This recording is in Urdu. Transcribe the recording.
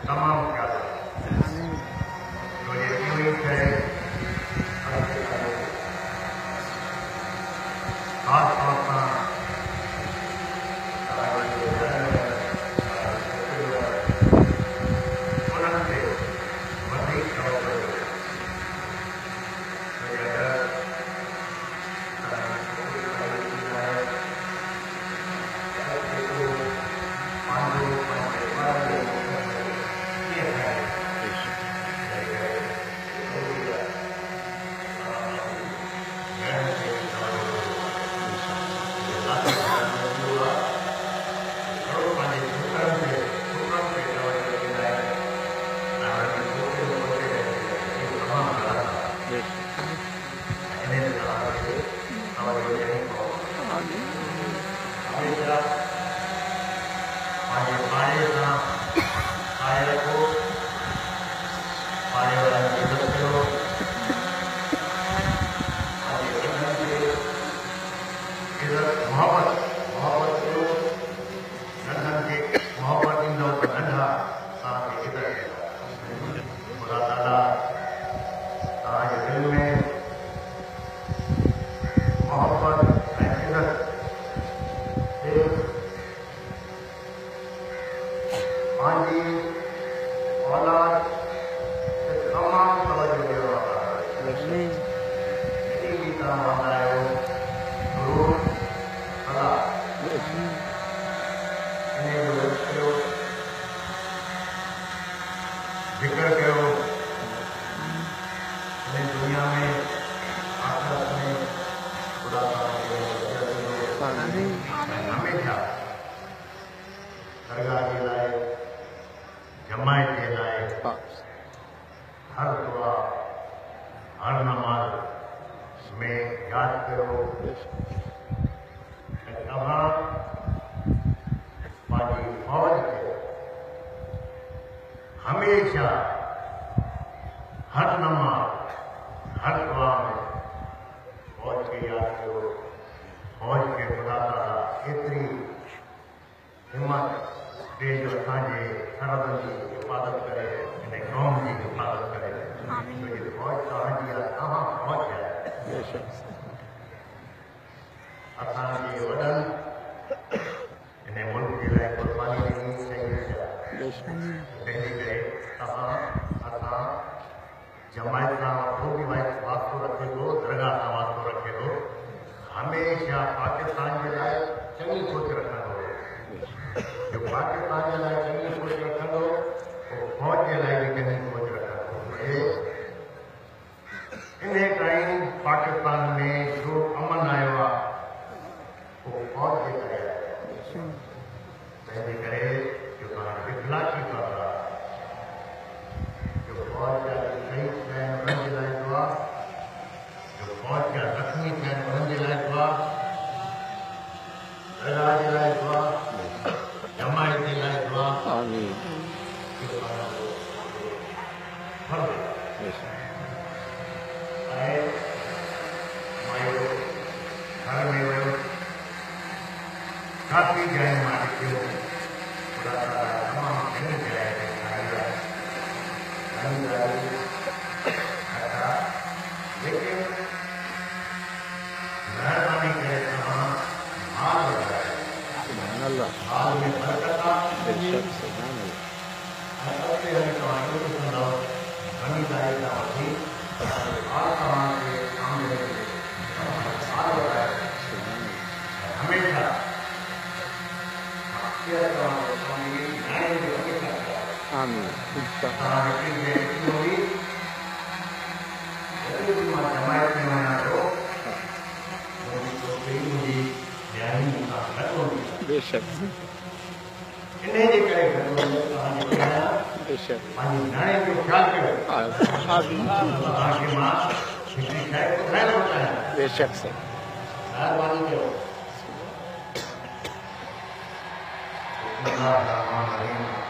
تمام پیارا جو یہ ایونٹ ہے خاص طور پر ذکر کرو دنیا میں آخرت میں خدا ہمیشہ درگاہ کے لائے جماعت کے لائے ہر دعا ہر نماز میں یاد کرو کہاں پانی فوج کے ہمیشہ ہر نماز ہر دعا میں فوج کے یاد کرو فوج کے خدا تعالیٰ اتنی ہمت دے جو سانجے سرحدوں کی حفاظت کرے انہیں قوم کی حفاظت کرے تو یہ فوج کا حجیہ کہاں پہنچ جائے اسان کے وڈن انہیں ملک کے لئے قربانی دینی چاہیے دہلی کرے جماعت کا وہ بھی واسطو رکھے دو درگاہ کا واسطو رکھے دو ہمیشہ پاکستان کے لائے چنگی سوچ رکھنا دو جو پاکستان کے لائے چنگی سوچ رکھنا دو وہ فوج کے لائے بھی چنگی سوچ رکھنا دو انہیں ٹائم پاکستان میں جو امن آیا ہوا وہ فوج کے کرے پہلے کرے جو اخلاقی کر رہا جو فوج کا شہید میں انہیں جلائے دعا جو فوج کا زخمی میں انہیں جلائے دعا درگاہ جلائے دعا جماعت جلائے دعا آمین گھر میں وہ کافی جائے مالک جو خدا تعالیٰ تمام جن جائے لیکن مہربانی کرے تمام مال لگائے مال میں برکت ہمیشہ آمین جماعت میں ہونا تو بے شک انہیں جی کرے بے شک پانی نانے جو خیال کرے آمین آگے ماں کسی شاید کو خیال ہوتا ہے بے شک سے مہربانی کرو اللہ الرحمن الرحیم